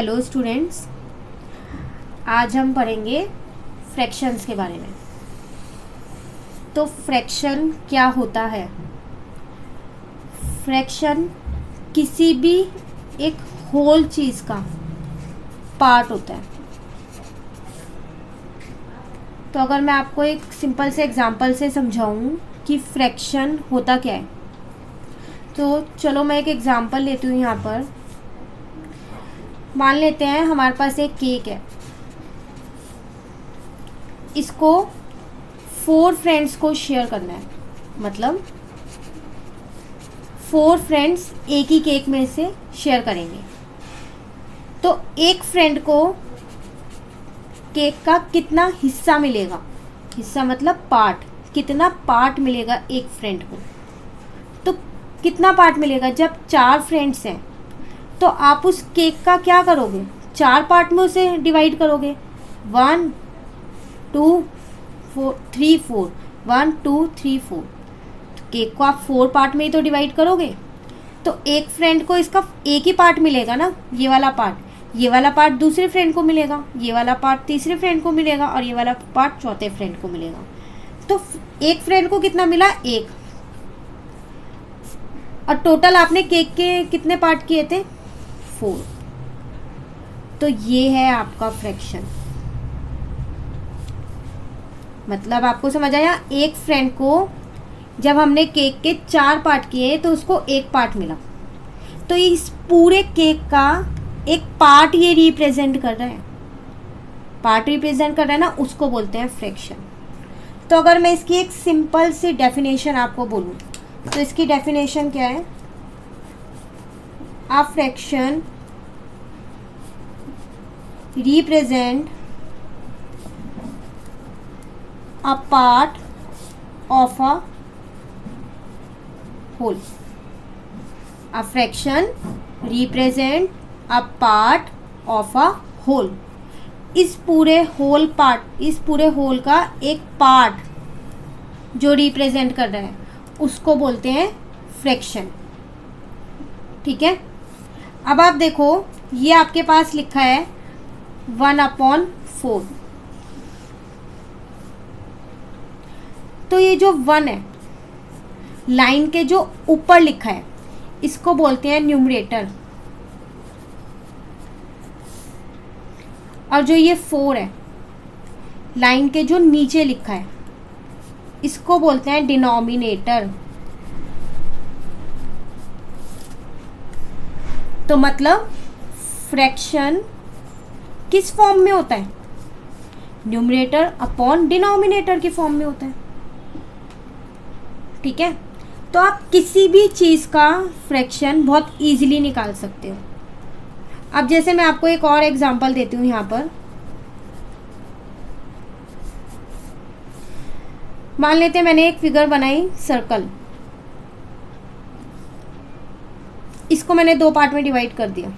Hello students, आज हम पढ़ेंगे फ्रैक्शंस के बारे में। तो फ्रैक्शन क्या होता है? फ्रैक्शन किसी भी एक होल चीज़ का पार्ट होता है। तो अगर मैं आपको एक सिंपल से एग्जांपल से समझाऊं कि फ्रैक्शन होता क्या है, तो चलो मैं एक एग्जांपल लेती हूँ। यहाँ पर मान लेते हैं हमारे पास एक केक है। इसको 4 फ्रेंड्स को शेयर करना है, मतलब 4 फ्रेंड्स एक ही केक में से शेयर करेंगे। तो एक फ्रेंड को केक का कितना हिस्सा मिलेगा? हिस्सा मतलब पार्ट। कितना पार्ट मिलेगा एक फ्रेंड को? तो कितना पार्ट मिलेगा? जब 4 फ्रेंड्स हैं तो आप उस केक का क्या करोगे? 4 पार्ट में उसे डिवाइड करोगे। 1 2 4 3 4 1 2 3 4। तो केक को आप 4 पार्ट में ही तो डिवाइड करोगे। तो एक फ्रेंड को इसका एक ही पार्ट मिलेगा ना, ये वाला पार्ट। ये वाला पार्ट दूसरे फ्रेंड को मिलेगा, ये वाला पार्ट तीसरे फ्रेंड को मिलेगा और ये वाला पार्ट चौथे फ्रेंड को मिलेगा। तो एक फ्रेंड को कितना मिला? 1। और टोटल आपने केक के कितने पार्ट किए थे? 4। तो ये है आपका फ्रैक्शन। मतलब आपको समझ आया? एक फ्रेंड को जब हमने केक के 4 पार्ट किए तो उसको 1 पार्ट मिला। तो इस पूरे केक का एक पार्ट ये रिप्रेजेंट कर रहा है। पार्ट रिप्रेजेंट कर रहा है ना, उसको बोलते हैं फ्रैक्शन। तो अगर मैं इसकी एक सिंपल सी डेफिनेशन आपको बोलूं तो इसकी डेफिनेशन क्या है? A fraction represent a part of a whole. A fraction represent a part of a whole. इस पूरे होल का एक पार्ट जो रिप्रेजेंट कर रहा है उसको बोलते हैं फ्रैक्शन। ठीक है। अब आप देखो, ये आपके पास लिखा है 1/4। तो ये जो 1 है, लाइन के जो ऊपर लिखा है, इसको बोलते हैं न्यूमरेटर। और जो ये 4 है, लाइन के जो नीचे लिखा है, इसको बोलते हैं डिनोमिनेटर। तो मतलब फ्रैक्शन किस फॉर्म में होता है? न्यूमरेटर अपॉन डिनोमिनेटर की फॉर्म में होता है। ठीक है। तो आप किसी भी चीज़ का फ्रैक्शन बहुत इजीली निकाल सकते हो। अब जैसे मैं आपको एक और एग्जांपल देती हूँ। यहाँ पर मान लेते हैं मैंने एक फिगर बनाई, सर्कल। इसको मैंने 2 पार्ट में डिवाइड कर दिया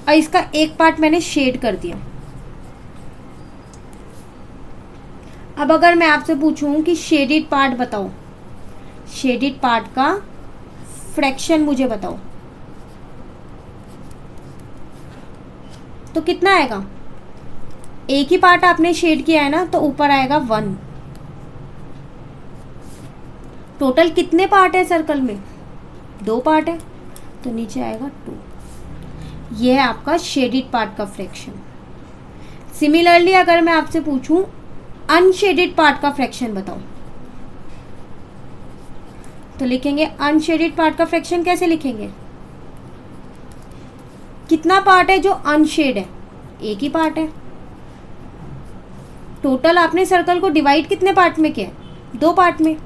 और इसका एक पार्ट मैंने शेड कर दिया। अब अगर मैं आपसे पूछूं कि शेडेड पार्ट बताओ, शेडेड पार्ट का फ्रैक्शन मुझे बताओ, तो कितना आएगा? एक ही पार्ट आपने शेड किया है ना, तो ऊपर आएगा 1। टोटल कितने पार्ट है सर्कल में? 2 पार्ट है, तो नीचे आएगा 2। यह है आपका शेडेड पार्ट का फ्रैक्शन। सिमिलरली अगर मैं आपसे पूछूं अनशेडेड पार्ट का फ्रैक्शन बताओ, तो लिखेंगे अनशेडेड पार्ट का फ्रैक्शन कैसे लिखेंगे? कितना पार्ट है जो अनशेड है? एक ही पार्ट है। टोटल आपने सर्कल को डिवाइड कितने पार्ट में किया? 2 पार्ट में।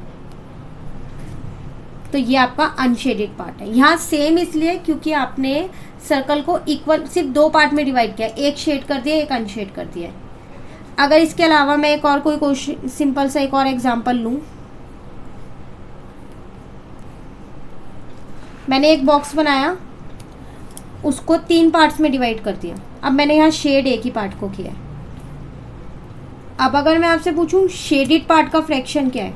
तो ये आपका अनशेडेड पार्ट है। यहाँ सेम इसलिए क्योंकि आपने सर्कल को इक्वल सिर्फ 2 पार्ट में डिवाइड किया, एक शेड कर दिया, एक अनशेड कर दिया। अगर इसके अलावा मैं एक और कोई क्वेश्चन सिंपल सा एक और एग्जांपल लूँ, मैंने एक बॉक्स बनाया, उसको 3 पार्ट्स में डिवाइड कर दिया। अब मैंने यहाँ शेड एक ही पार्ट को किया है। अब अगर मैं आपसे पूछूं शेडेड पार्ट का फ्रैक्शन क्या है?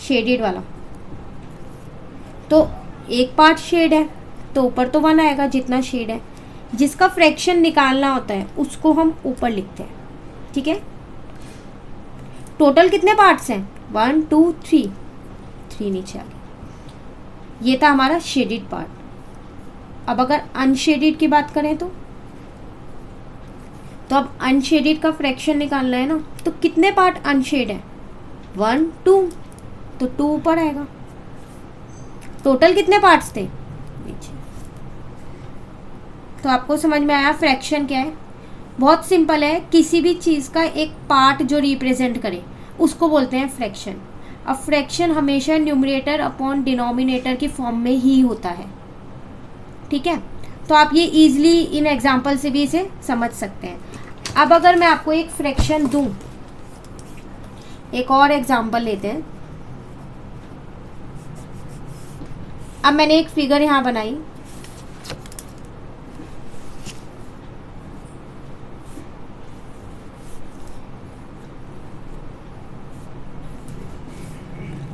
शेडेड वाला, तो एक पार्ट शेड है तो ऊपर तो 1 आएगा जितना शेड है। जिसका फ्रैक्शन निकालना होता है उसको हम ऊपर लिखते हैं, ठीक है। टोटल कितने पार्ट्स हैं? 1 2 3, 3 नीचे आ गए। ये था हमारा शेडेड पार्ट। अब अगर अनशेडेड की बात करें तो अब अनशेडेड का फ्रैक्शन निकालना है ना, तो कितने पार्ट अनशेड है? 1 2, तो 2 ऊपर आएगा। टोटल कितने पार्ट्स थे? नीचे। तो आपको समझ में आया फ्रैक्शन क्या है? बहुत सिंपल है, किसी भी चीज़ का एक पार्ट जो रिप्रेजेंट करे उसको बोलते हैं फ्रैक्शन। अब फ्रैक्शन हमेशा न्यूमरेटर अपॉन डिनोमिनेटर की फॉर्म में ही होता है, ठीक है। तो आप ये इजीली इन एग्जांपल से भी इसे समझ सकते हैं। अब अगर मैं आपको एक फ्रैक्शन दूं, एक और एग्जांपल लेते हैं। अब मैंने एक फिगर यहाँ बनाई,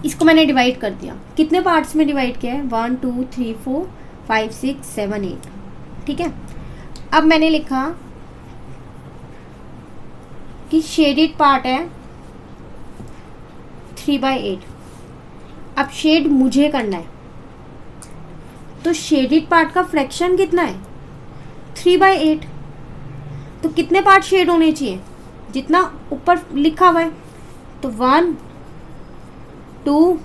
इसको मैंने डिवाइड कर दिया। कितने पार्ट्स में डिवाइड किया है? 1 2 3 4 5 6 7 8, ठीक है। अब मैंने लिखा कि शेडेड पार्ट है 3/8। अब शेड मुझे करना है, तो शेडेड पार्ट का फ्रैक्शन कितना है? 3/8। तो कितने पार्ट शेड होने चाहिए? जितना ऊपर लिखा हुआ है। तो 1 2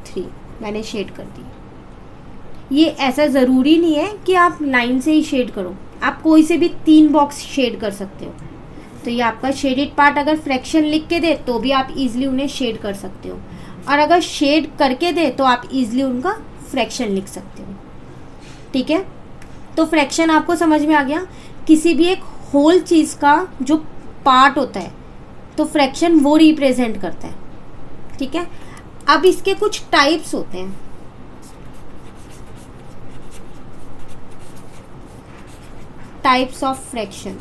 3 मैंने शेड कर दी। ये ऐसा ज़रूरी नहीं है कि आप लाइन से ही शेड करो, आप कोई से भी 3 बॉक्स शेड कर सकते हो। तो ये आपका शेडेड पार्ट अगर फ्रैक्शन लिख के दे तो भी आप इजीली उन्हें शेड कर सकते हो, और अगर शेड करके दे तो आप इजीली उनका फ्रैक्शन लिख सकते हो, ठीक है। तो फ्रैक्शन आपको समझ में आ गया। किसी भी एक होल चीज़ का जो पार्ट होता है तो फ्रैक्शन वो रिप्रेजेंट करता है, ठीक है। अब इसके कुछ टाइप्स होते हैं। Types of fraction.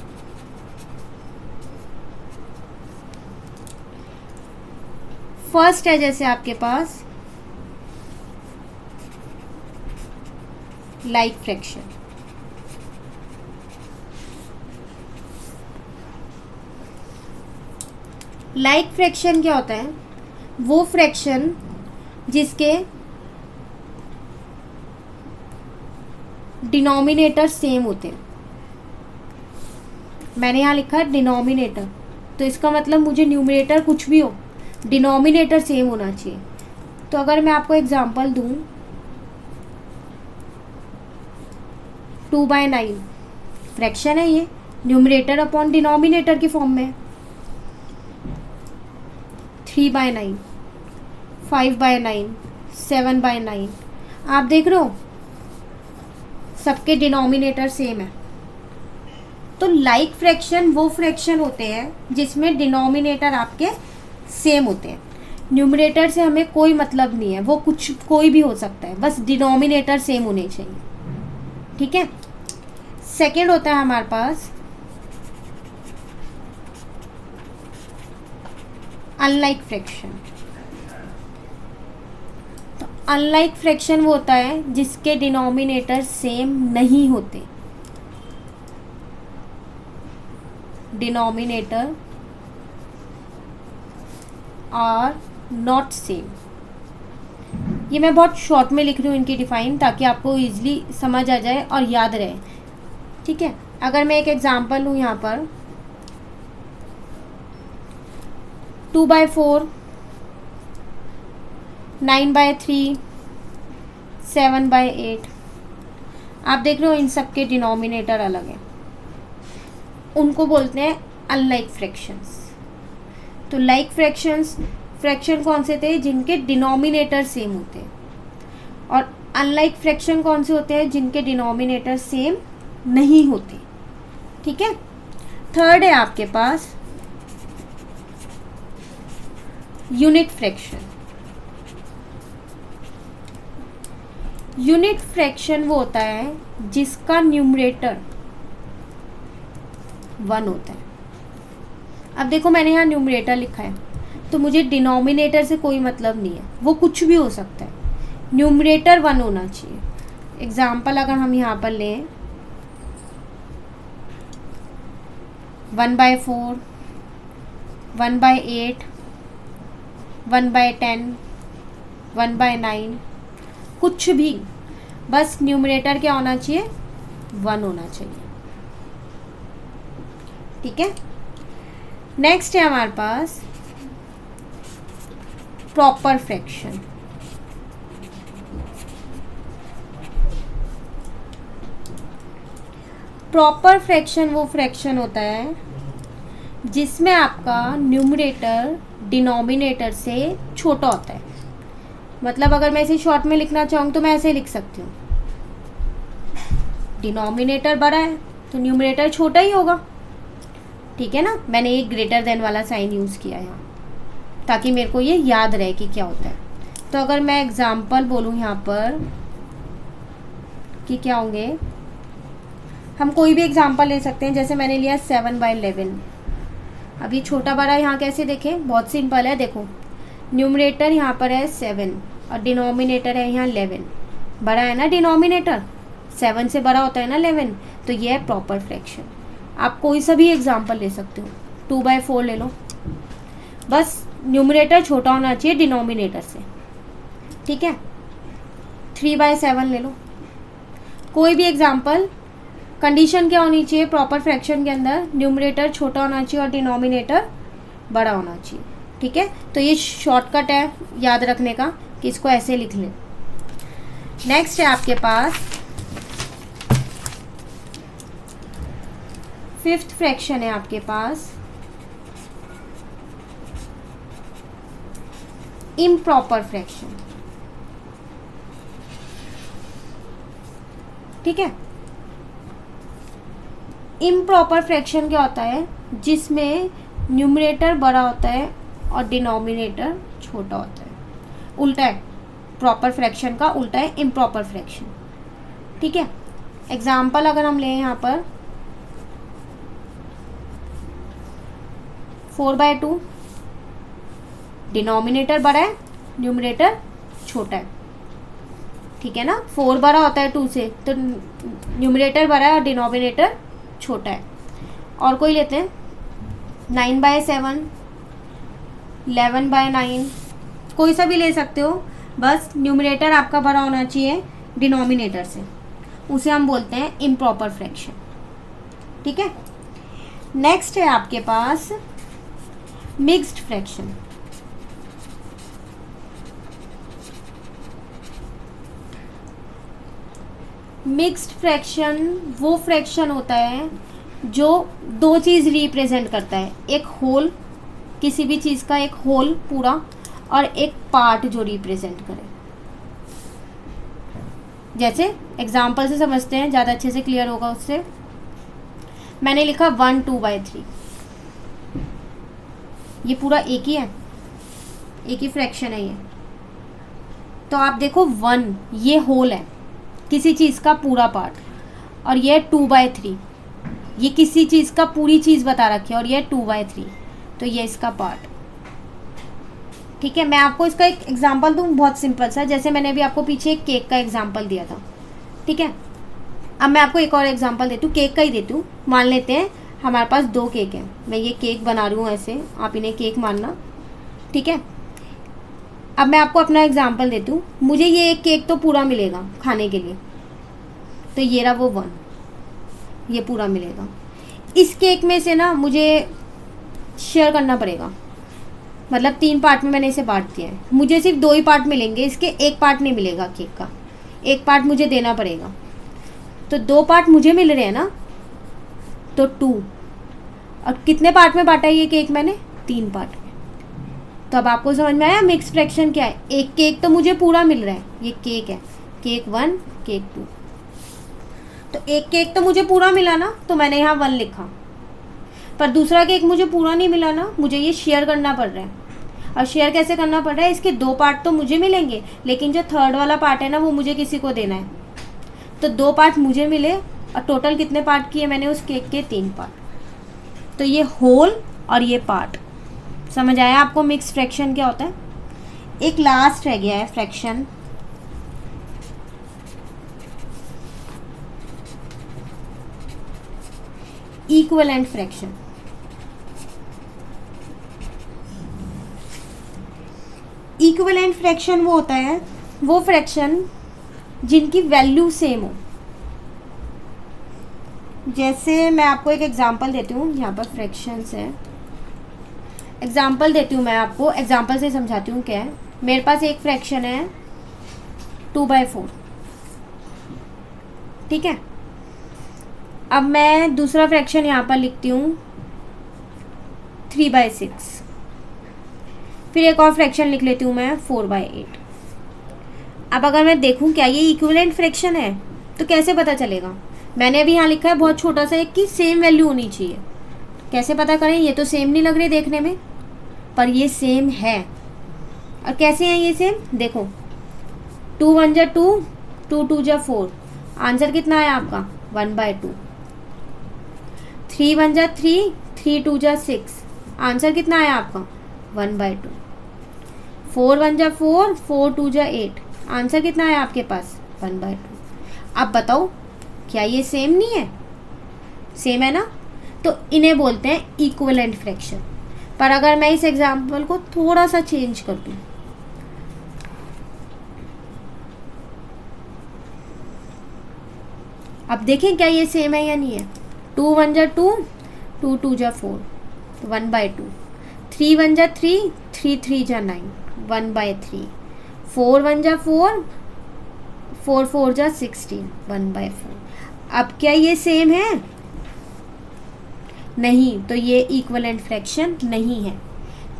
फर्स्ट है जैसे आपके पास लाइक फ्रैक्शन। लाइक फ्रैक्शन क्या होता है? वो फ्रैक्शन जिसके डिनोमिनेटर सेम होते हैं। मैंने यहाँ लिखा है डिनोमिनेटर, तो इसका मतलब मुझे न्यूमरेटर कुछ भी हो, डिनोमिनेटर सेम होना चाहिए। तो अगर मैं आपको एग्जांपल दूं, 2/9 फ्रैक्शन है, ये न्यूमरेटर अपॉन डिनोमिनेटर की फॉर्म में है। 3/9, 5/9, 7/9, आप देख रहे हो सबके डिनोमिनेटर सेम है। तो लाइक फ्रैक्शन वो फ्रैक्शन होते हैं जिसमें डिनोमिनेटर आपके सेम होते हैं। न्यूमरेटर से हमें कोई मतलब नहीं है, वो कोई भी हो सकता है, बस डिनोमिनेटर सेम होने चाहिए, ठीक है। सेकंड होता है हमारे पास अनलाइक फ्रैक्शन। तो अनलाइक फ्रैक्शन वो होता है जिसके डिनोमिनेटर सेम नहीं होते। Denominator are not same. ये मैं बहुत शॉर्ट में लिख रही हूँ इनकी डिफाइन, ताकि आपको इजीली समझ आ जाए और याद रहे, ठीक है। अगर मैं एक एग्जांपल लूँ यहाँ पर, 2/4, 9/3, 7/8, आप देख रहे हो इन सब के डिनोमिनेटर अलग हैं, उनको बोलते हैं अनलाइक फ्रैक्शंस। तो लाइक फ्रैक्शन कौन से थे? जिनके डिनोमिनेटर सेम होते हैं। और अनलाइक फ्रैक्शन कौन से होते हैं? जिनके डिनोमिनेटर सेम नहीं होते, ठीक है। थर्ड है आपके पास यूनिट फ्रैक्शन। यूनिट फ्रैक्शन वो होता है जिसका न्यूमरेटर 1 होता है। अब देखो मैंने यहाँ न्यूमरेटर लिखा है, तो मुझे डिनोमिनेटर से कोई मतलब नहीं है, वो कुछ भी हो सकता है, न्यूमरेटर 1 होना चाहिए। एग्जाम्पल अगर हम यहाँ पर लें 1/4, 1/8, 1/10, 1/9, कुछ भी, बस न्यूमरेटर क्या होना चाहिए, 1 होना चाहिए। ठीक है। नेक्स्ट है हमारे पास प्रॉपर फ्रैक्शन। प्रॉपर फ्रैक्शन वो फ्रैक्शन होता है जिसमें आपका न्यूमरेटर डिनोमिनेटर से छोटा होता है। मतलब अगर मैं इसे शॉर्ट में लिखना चाहूँ तो मैं ऐसे लिख सकती हूँ, डिनोमिनेटर बड़ा है तो न्यूमरेटर छोटा ही होगा। ठीक है ना, मैंने एक ग्रेटर देन वाला साइन यूज़ किया यहाँ ताकि मेरे को ये याद रहे कि क्या होता है। तो अगर मैं एग्जाम्पल बोलूँ यहाँ पर कि क्या होंगे, हम कोई भी एग्जाम्पल ले सकते हैं। जैसे मैंने लिया 7/11। अब ये छोटा बड़ा यहाँ कैसे देखें, बहुत सिंपल है। देखो न्यूमरेटर यहाँ पर है 7 और डिनोमिनेटर है यहाँ 11। बड़ा है ना डिनोमिनेटर, 7 से बड़ा होता है ना 11, तो ये है प्रॉपर फ्रैक्शन। आप कोई सा भी एग्जाम्पल ले सकते हो, 2/4 ले लो, बस न्यूमरेटर छोटा होना चाहिए डिनोमिनेटर से। ठीक है। 3/7 ले लो, कोई भी एग्जाम्पल। कंडीशन क्या होनी चाहिए प्रॉपर फ्रैक्शन के अंदर, न्यूमरेटर छोटा होना चाहिए और डिनोमिनेटर बड़ा होना चाहिए। ठीक है, तो ये शॉर्टकट है याद रखने का कि इसको ऐसे लिख लें। नेक्स्ट है आपके पास 5th फ्रैक्शन है आपके पास इम्प्रॉपर फ्रैक्शन। ठीक है, इम्प्रॉपर फ्रैक्शन क्या होता है, जिसमें न्यूमरेटर बड़ा होता है और डिनोमिनेटर छोटा होता है। उल्टा है, प्रॉपर फ्रैक्शन का उल्टा है इम्प्रॉपर फ्रैक्शन। ठीक है, एग्जाम्पल अगर हम लें यहाँ पर 4/2, डिनोमिनेटर बड़ा है, न्यूमरेटर छोटा है। ठीक है ना, 4 बड़ा होता है 2 से, तो न्यूमरेटर बड़ा है और डिनोमिनेटर छोटा है। और कोई लेते हैं 9/7, 11/9, कोई सा भी ले सकते हो, बस न्यूमरेटर आपका बड़ा होना चाहिए डिनोमिनेटर से, उसे हम बोलते हैं इम्प्रॉपर फ्रैक्शन। ठीक है। नेक्स्ट है आपके पास मिक्स्ड फ्रैक्शन। मिक्स्ड फ्रैक्शन वो फ्रैक्शन होता है जो दो चीज़ रिप्रेजेंट करता है, एक होल, किसी भी चीज़ का एक होल पूरा, और एक पार्ट जो रिप्रेजेंट करे। जैसे एग्जाम्पल से समझते हैं, ज़्यादा अच्छे से क्लियर होगा उससे। मैंने लिखा 1 2/3, ये पूरा एक ही है, एक ही फ्रैक्शन है ये। तो आप देखो 1 ये होल है, किसी चीज़ का पूरा पार्ट, और ये 2/3 ये किसी चीज़ का पूरी चीज़ बता रखी है, और ये 2/3 तो ये इसका पार्ट। ठीक है, मैं आपको इसका एक एग्जांपल दूँ, बहुत सिंपल सा। जैसे मैंने अभी आपको पीछे एक केक का एग्जांपल दिया था। ठीक है, अब मैं आपको एक और एग्जांपल देती हूँ, केक का ही देती हूँ। मान लेते हैं हमारे पास 2 केक हैं, मैं ये केक बना रही हूँ ऐसे, आप इन्हें केक मानना। ठीक है, अब मैं आपको अपना एग्जांपल देती हूँ। मुझे ये एक केक तो पूरा मिलेगा खाने के लिए, तो ये रहा वो 1, ये पूरा मिलेगा। इस केक में से ना मुझे शेयर करना पड़ेगा, मतलब 3 पार्ट में मैंने इसे बांट दिया है। मुझे सिर्फ 2 ही पार्ट मिलेंगे, इसके एक पार्ट नहीं मिलेगा केक का, एक पार्ट मुझे देना पड़ेगा। तो 2 पार्ट मुझे मिल रहे हैं ना, तो 2। और कितने पार्ट में बांटा है ये केक मैंने, 3 पार्ट में। तो अब आपको समझ में आया मिक्स फ्रैक्शन क्या है। एक केक तो मुझे पूरा मिल रहा है, ये केक है, केक 1 केक 2। तो एक केक तो मुझे पूरा मिला ना, तो मैंने यहाँ 1 लिखा। पर दूसरा केक मुझे पूरा नहीं मिला ना, मुझे ये शेयर करना पड़ रहा है। और शेयर कैसे करना पड़ रहा है, इसके 2 पार्ट तो मुझे मिलेंगे, लेकिन जो थर्ड वाला पार्ट है ना वो मुझे किसी को देना है। तो 2 पार्ट मुझे मिले, और टोटल कितने पार्ट किए मैंने उस केक के, 3 पार्ट। तो ये होल और ये पार्ट। समझ आया आपको मिक्स फ्रैक्शन क्या होता है। एक लास्ट रह गया है fraction, equivalent fraction. Equivalent fraction वो होता है, वो फ्रैक्शन जिनकी वैल्यू सेम हो। जैसे मैं आपको एक एग्जांपल देती हूँ, यहाँ पर फ्रैक्शंस है, एग्जांपल देती हूँ मैं आपको, एग्जांपल से समझाती हूँ क्या है। मेरे पास एक फ्रैक्शन है 2/4, ठीक है। अब मैं दूसरा फ्रैक्शन यहाँ पर लिखती हूँ 3/6, फिर एक और फ्रैक्शन लिख लेती हूँ मैं 4/8। अब अगर मैं देखूँ क्या ये इक्विवेलेंट फ्रैक्शन है, तो कैसे पता चलेगा? मैंने अभी यहाँ लिखा है बहुत छोटा सा एक कि सेम वैल्यू होनी चाहिए। कैसे पता करें? ये तो सेम नहीं लग रहे देखने में, पर ये सेम है। और कैसे हैं ये सेम? देखो, 2 1 जा 2, 2 2 जा 4, आंसर कितना है आपका 1/2। 3 1 जा 3, 3 2 जा 6, आंसर कितना है आपका 1/2। 4 1 जा 4, 4 2 जा 8, आंसर कितना है आपके पास 1/2। अब बताओ क्या ये सेम नहीं है? सेम है ना, तो इन्हें बोलते हैं इक्विवेलेंट फ्रैक्शन। पर अगर मैं इस एग्जांपल को थोड़ा सा चेंज कर दूं, अब देखें क्या ये सेम है या नहीं है। 2 1 जा 2, 2 2 जा 4, 1/2। 3 1 जा 3, 3 3 जा 9, 1/3। 4 1 जा 4, 4 4 जा 16, 1/4। अब क्या ये सेम है? नहीं, तो ये इक्विवेलेंट फ्रैक्शन नहीं है।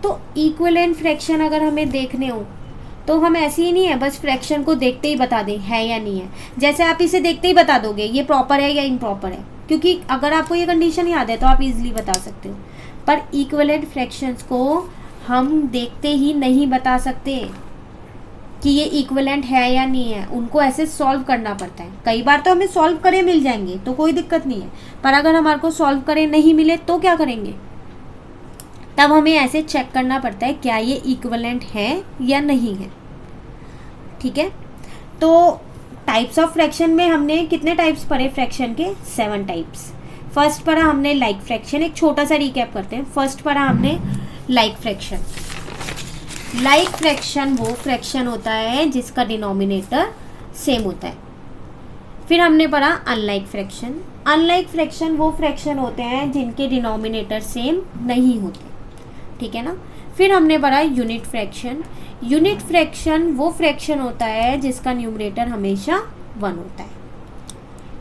तो इक्विवेलेंट फ्रैक्शन अगर हमें देखने हो तो हम ऐसे ही नहीं है बस फ्रैक्शन को देखते ही बता दें है या नहीं है। जैसे आप इसे देखते ही बता दोगे ये प्रॉपर है या इम्प्रॉपर है, क्योंकि अगर आपको ये कंडीशन याद है तो आप इजीली बता सकते हो। पर इक्विवेलेंट फ्रैक्शंस को हम देखते ही नहीं बता सकते कि ये इक्विवेलेंट है या नहीं है, उनको ऐसे सॉल्व करना पड़ता है। कई बार तो हमें सॉल्व करे मिल जाएंगे तो कोई दिक्कत नहीं है, पर अगर हमारे को सॉल्व करे नहीं मिले तो क्या करेंगे? तब हमें ऐसे चेक करना पड़ता है क्या ये इक्विवेलेंट है या नहीं है, ठीक है। तो टाइप्स ऑफ फ्रैक्शन में हमने कितने टाइप्स पढ़े फ्रैक्शन के? 7 टाइप्स। फर्स्ट पढ़ा हमने लाइक फ्रैक्शन, एक छोटा सा रिकैप करते हैं। फर्स्ट पढ़ा हमने लाइक फ्रैक्शन। लाइक फ्रैक्शन वो फ्रैक्शन होता है जिसका डिनोमिनेटर सेम होता है। फिर हमने पढ़ा अनलाइक फ्रैक्शन। अनलाइक फ्रैक्शन वो फ्रैक्शन होते हैं जिनके डिनोमिनेटर सेम नहीं होते, ठीक है ना। फिर हमने पढ़ा यूनिट फ्रैक्शन। यूनिट फ्रैक्शन वो फ्रैक्शन होता है जिसका न्यूमरेटर हमेशा 1 होता है।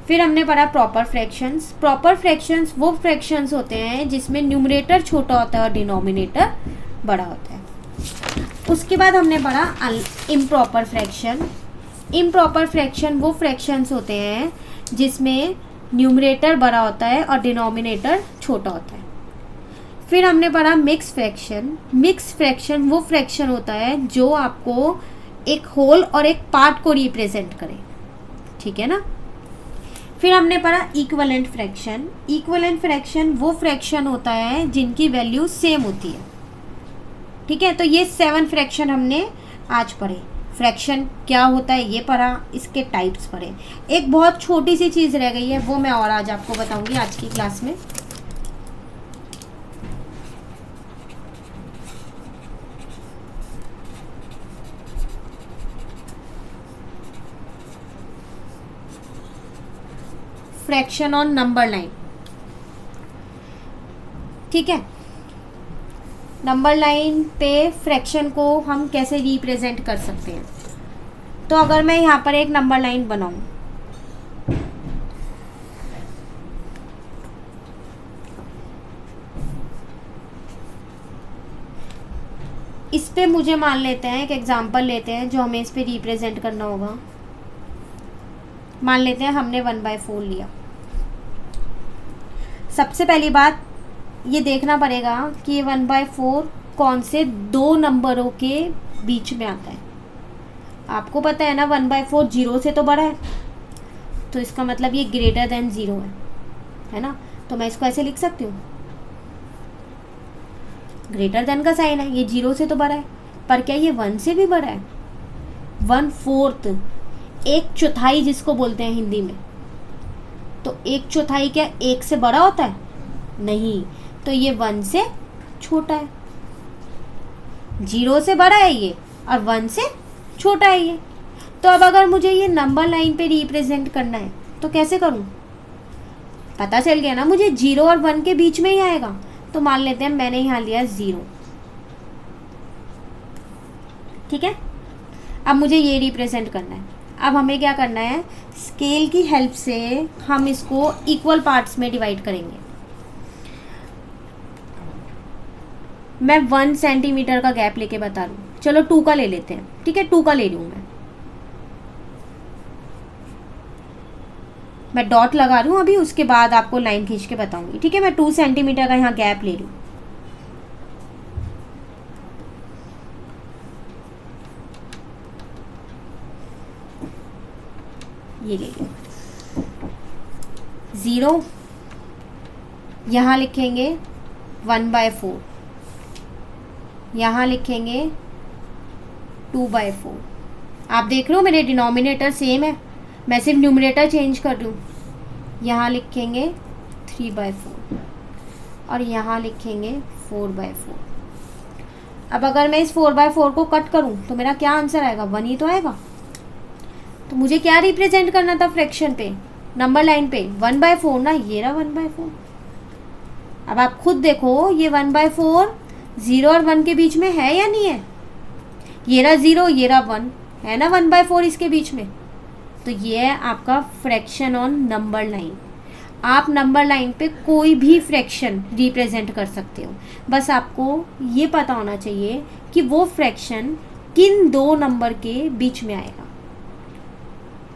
फिर हमने पढ़ा प्रॉपर फ्रैक्शंस। प्रॉपर फ्रैक्शंस वो फ्रैक्शंस होते हैं जिसमें न्यूमरेटर छोटा होता है और डिनोमिनेटर बड़ा होता है। उसके बाद हमने पढ़ा इम्प्रॉपर फ्रैक्शन। इम्प्रॉपर फ्रैक्शन वो फ्रैक्शंस होते हैं जिसमें न्यूमरेटर बड़ा होता है और डिनोमिनेटर छोटा होता है। फिर हमने पढ़ा मिक्स फ्रैक्शन। मिक्स फ्रैक्शन वो फ्रैक्शन होता है जो आपको एक होल और एक पार्ट को रिप्रेजेंट करे, ठीक है ना। फिर हमने पढ़ा इक्विवेलेंट फ्रैक्शन। इक्विवेलेंट फ्रैक्शन वो फ्रैक्शन होता है जिनकी वैल्यू सेम होती है, ठीक है। तो ये 7 फ्रैक्शन हमने आज पढ़े। फ्रैक्शन क्या होता है ये पढ़ा, इसके टाइप्स पढ़े। एक बहुत छोटी सी चीज़ रह गई है, वो मैं और आज आपको बताऊंगी आज की क्लास में। फ्रैक्शन ऑन नंबर लाइन, ठीक है। नंबर लाइन पे फ्रैक्शन को हम कैसे रिप्रेजेंट कर सकते हैं? तो अगर मैं यहाँ पर एक नंबर लाइन बनाऊं, इस पे मुझे मान लेते हैं एक एग्जांपल लेते हैं जो हमें इस पे रिप्रेजेंट करना होगा। मान लेते हैं हमने 1/4 लिया। सबसे पहली बात ये देखना पड़ेगा कि ये 1/4 कौन से 2 नंबरों के बीच में आता है। आपको पता है ना 1/4 0 से तो बड़ा है, तो इसका मतलब ये ग्रेटर देन 0 है ना। तो मैं इसको ऐसे लिख सकती हूँ, ग्रेटर देन का साइन है, ये 0 से तो बड़ा है। पर क्या ये 1 से भी बड़ा है? 1/4, 1/4 जिसको बोलते हैं हिंदी में। तो 1/4 क्या 1 से बड़ा होता है? नहीं, तो ये 1 से छोटा है, 0 से बड़ा है ये और 1 से छोटा है ये। तो अब अगर मुझे ये नंबर लाइन पे रिप्रेजेंट करना है तो कैसे करूं? पता चल गया ना, मुझे 0 और 1 के बीच में ही आएगा। तो मान लेते हैं मैंने यहाँ लिया 0, ठीक है। अब मुझे ये रिप्रेजेंट करना है। अब हमें क्या करना है, स्केल की हेल्प से हम इसको इक्वल पार्ट्स में डिवाइड करेंगे। मैं 1 सेंटीमीटर का गैप लेके बता रही हूँ, चलो 2 का ले लेते हैं, ठीक है। 2 का ले रही हूँ मैं डॉट लगा रही हूँ अभी, उसके बाद आपको लाइन खींच के बताऊंगी, ठीक है। मैं 2 सेंटीमीटर का यहाँ गैप ले रही हूँ। ये ले लिया। 0 यहाँ लिखेंगे 1/4, यहाँ लिखेंगे 2/4। आप देख रहे हो मेरे डिनोमिनेटर सेम है, मैं सिर्फ न्यूमरेटर चेंज कर रही हूँ। यहाँ लिखेंगे 3/4 और यहाँ लिखेंगे 4/4। अब अगर मैं इस 4/4 को कट करूँ तो मेरा क्या आंसर आएगा? 1 ही तो आएगा। तो मुझे क्या रिप्रेजेंट करना था फ्रैक्शन पे, नंबर लाइन पे? 1/4 ना, ये रहा 1/4। अब आप खुद देखो, ये 1/4 0 और 1 के बीच में है या नहीं है? ये रहा 0, ये रहा 1, है ना 1/4 इसके बीच में। तो ये है आपका फ्रैक्शन ऑन नंबर लाइन। आप नंबर लाइन पे कोई भी फ्रैक्शन रिप्रेजेंट कर सकते हो, बस आपको ये पता होना चाहिए कि वो फ्रैक्शन किन 2 नंबर के बीच में आएगा,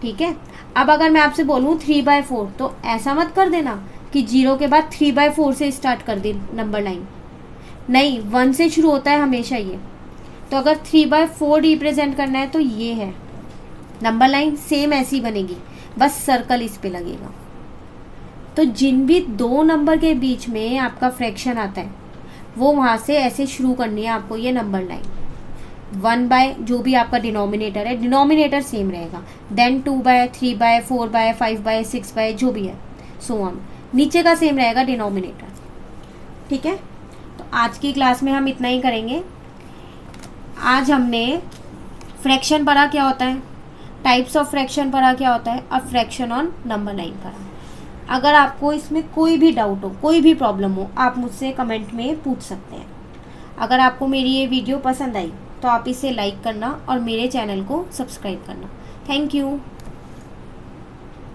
ठीक है। अब अगर मैं आपसे बोलूँ 3/4, तो ऐसा मत कर देना कि 0 के बाद 3/4 से स्टार्ट कर दे नंबर लाइन, नहीं, 1 से शुरू होता है हमेशा ये। तो अगर 3/4 रिप्रेजेंट करना है तो ये है नंबर लाइन, सेम ऐसी बनेगी, बस सर्कल इस पे लगेगा। तो जिन भी 2 नंबर के बीच में आपका फ्रैक्शन आता है वो वहाँ से ऐसे शुरू करनी है आपको ये नंबर लाइन। 1 जो भी आपका डिनोमिनेटर है, डिनोमिनेटर सेम रहेगा, देन 2 3 4 5 6 जो भी है, सो ऑन, नीचे का सेम रहेगा डिनोमिनेटर, ठीक है। तो आज की क्लास में हम इतना ही करेंगे। आज हमने फ्रैक्शन पढ़ा क्या होता है, टाइप्स ऑफ फ्रैक्शन पढ़ा क्या होता है, और फ्रैक्शन ऑन नंबर लाइन पढ़ा। अगर आपको इसमें कोई भी डाउट हो, कोई भी प्रॉब्लम हो, आप मुझसे कमेंट में पूछ सकते हैं। अगर आपको मेरी ये वीडियो पसंद आई तो आप इसे लाइक करना और मेरे चैनल को सब्सक्राइब करना। Thank you.